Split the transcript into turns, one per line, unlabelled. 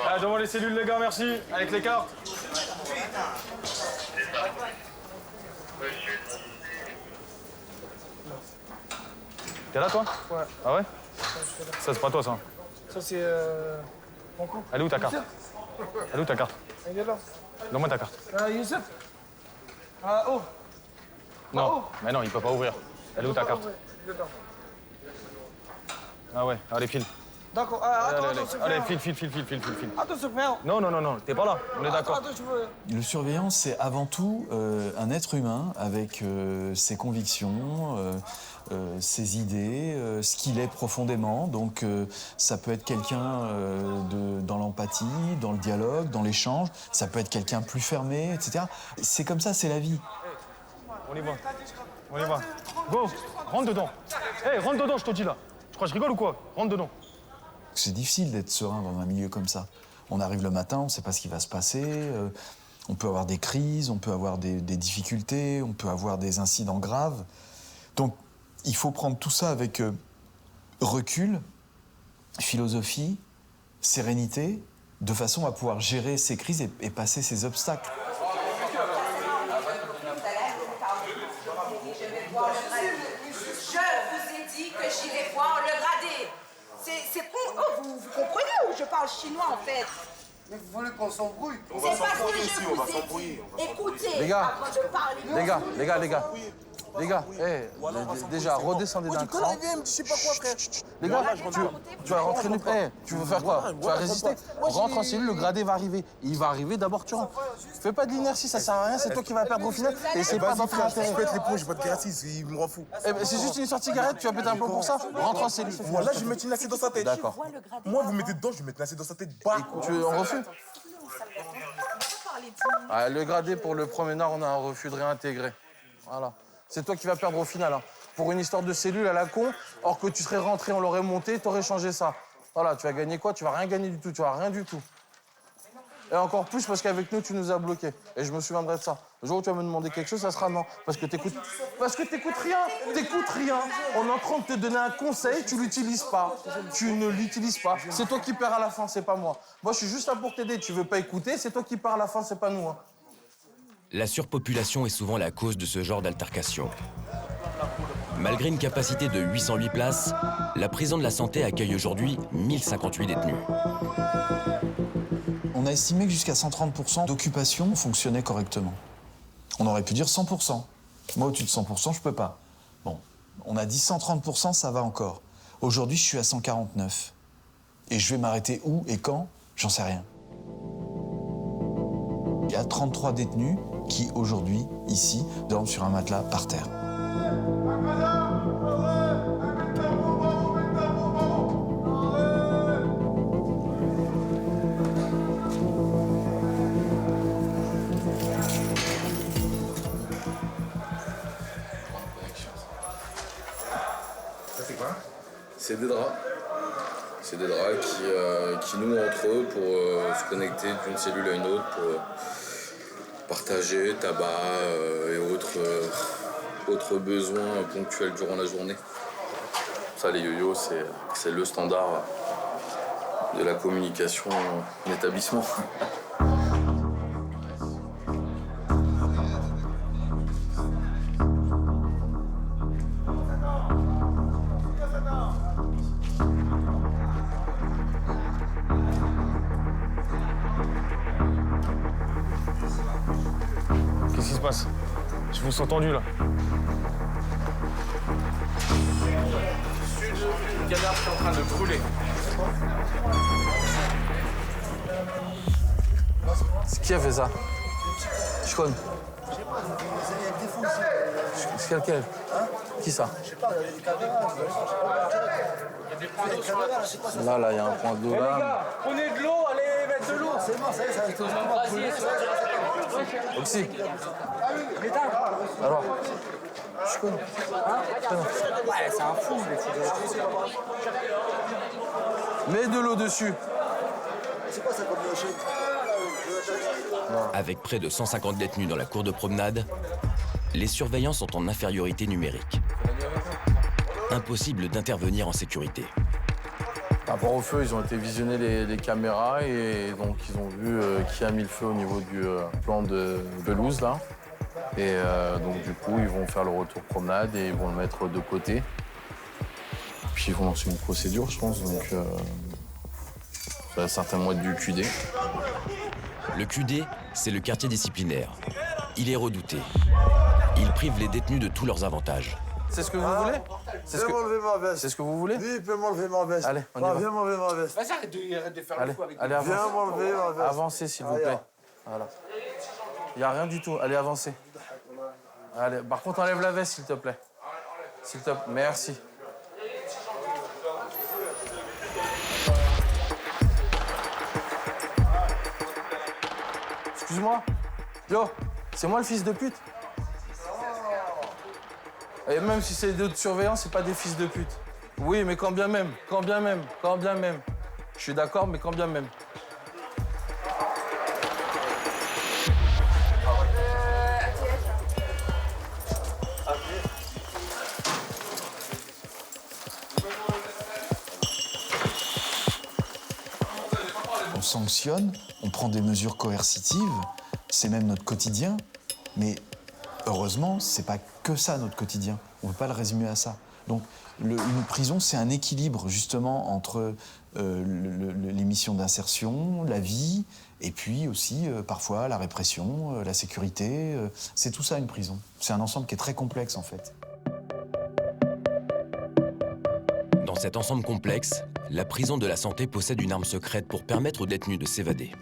Ah, devant les cellules, les gars, merci. Avec les cartes. T'es là, toi?
Ouais.
Ah ouais? Ça, c'est pas toi, ça.
Ça, c'est mon coup.
Elle est où ta carte? Elle est où ta carte?
Il est là.
Donne-moi ta carte.
Youssef. Ah, oh.
Non, mais non, il peut pas ouvrir. Elle est où ta carte?
Il est là.
Ah ouais, allez, file.
D'accord. Ah, attends,
Allez,
attends, c'est
allez,
frère.
file.
Attends, c'est frère.
Non, t'es pas là, on est d'accord.
Attends, je veux...
Le surveillant, c'est avant tout un être humain avec ses convictions, ses idées, ce qu'il est profondément. Donc ça peut être quelqu'un dans l'empathie, dans le dialogue, dans l'échange. Ça peut être quelqu'un plus fermé, etc. C'est comme ça, c'est la vie.
On y va. Go, rentre dedans. Hey, rentre dedans, je te dis là. Tu crois que je rigole ou quoi? Rentre dedans.
C'est difficile d'être serein dans un milieu comme ça. On arrive le matin, on ne sait pas ce qui va se passer. On peut avoir des crises, on peut avoir des difficultés, on peut avoir des incidents graves. Donc, il faut prendre tout ça avec recul, philosophie, sérénité, de façon à pouvoir gérer ces crises et passer ces obstacles.
Je vous ai dit que j'irai voir le gradé. C'est con. Oh, vous comprenez où je parle chinois en fait?
Mais vous voulez qu'on s'embrouille?
C'est parce que je vous ai dit. Écoutez,
Les gars,
avant de parler.
Les gars, hey, déjà, redescendez d'un cran.
Je sais pas quoi, frère.
Les gars, tu vas rentrer nulle part. Tu veux faire quoi? Tu vas résister? Rentre en cellule, le gradé va arriver. Il va arriver, d'abord tu rentres. Fais pas d'inertie, ça sert à rien, c'est toi qui vas perdre au final. Et c'est pas dans ton intérêt.
Je pète les plombs, j'ai pas de gratis, il me rend fou.
Eh ben, c'est juste une sortie cigarette, tu vas péter un plomb pour ça? Rentre en cellule.
Moi, là, je vais mettre une lacet dans sa tête.
D'accord.
Moi, vous mettez dedans, je vais mettre une lacet dans sa tête. Bah.
Tu veux un refus? Ah, le gradé pour le promeneur, on a un refus de réintégrer. Voilà. C'est toi qui vas perdre au final. Hein. Pour une histoire de cellule à la con, or que tu serais rentré, on l'aurait monté, t'aurais changé ça. Voilà, tu vas gagner quoi? Tu vas rien gagner du tout, tu vas rien du tout. Et encore plus parce qu'avec nous, tu nous as bloqués. Et je me souviendrai de ça. Le jour où tu vas me demander quelque chose, ça sera non. Parce que t'écoutes rien. T'écoutes rien. On est en train de te donner un conseil, tu l'utilises pas. Tu ne l'utilises pas. C'est toi qui perds à la fin, c'est pas moi. Moi, je suis juste là pour t'aider. Tu veux pas écouter, c'est toi qui perds à la fin, c'est pas nous. Hein.
La surpopulation est souvent la cause de ce genre d'altercation. Malgré une capacité de 808 places, la prison de la Santé accueille aujourd'hui 1058 détenus.
On a estimé que jusqu'à 130% d'occupation fonctionnait correctement. On aurait pu dire 100%. Moi, au-dessus de 100%, je peux pas. Bon, on a dit 130%, ça va encore. Aujourd'hui, je suis à 149. Et je vais m'arrêter où et quand? J'en sais rien. Il y a 33 détenus qui, aujourd'hui, ici, dorment sur un matelas par terre.
C'est des draps. C'est des draps qui nouent entre eux pour se connecter d'une cellule à une autre, pour partager tabac et autres besoins ponctuels durant la journée. Ça, les yo-yo, c'est le standard de la communication en établissement.
Qu'est-ce qui se passe? Je vous sens tendu là.
Le canard qui est en train de brûler. C'est qui a fait ça? Je connais. C'est lequel? Qui ça? Là, il y a un point d'eau là.
Prenez de l'eau, allez mettre de l'eau. C'est bon, ça y est, ça va être
Oxy. Alors, je connais.
Ouais, c'est un fou,
Mets de l'eau dessus.
Avec près de 150 détenus dans la cour de promenade, les surveillants sont en infériorité numérique. Impossible d'intervenir en sécurité.
Par rapport au feu, ils ont été visionner les caméras et donc ils ont vu qui a mis le feu au niveau du plan de pelouse là. Et donc du coup, ils vont faire le retour promenade et ils vont le mettre de côté. Puis ils vont lancer une procédure, je pense, donc ça va certainement être du QD.
Le QD, c'est le quartier disciplinaire. Il est redouté. Il prive les détenus de tous leurs avantages.
C'est ce que vous voulez?
Viens m'enlever ma veste.
C'est ce que vous voulez?
Lui, il peut m'enlever ma veste.
Allez, on y va.
Viens m'enlever ma veste.
Vas-y, arrête de faire
Allez,
le fou avec
allez,
Viens
avancez.
m'enlever ma veste.
Avancez, s'il vous plaît. Voilà. Il n'y a rien du tout. Allez, avancez. Allez, par contre, enlève la veste, s'il te plaît. S'il te plaît. Merci. Excuse-moi. Yo, c'est moi le fils de pute. Et même si c'est des surveillants, c'est pas des fils de pute. Oui, mais quand bien même, quand bien même, quand bien même. Je suis d'accord, mais quand bien même.
On sanctionne, on prend des mesures coercitives, c'est même notre quotidien, mais heureusement, c'est pas que ça notre quotidien. On ne peut pas le résumer à ça. Donc, une prison, c'est un équilibre justement entre les missions d'insertion, la vie, et puis aussi parfois la répression, la sécurité. C'est tout ça une prison. C'est un ensemble qui est très complexe en fait.
Dans cet ensemble complexe, la prison de la Santé possède une arme secrète pour permettre aux détenus de s'évader.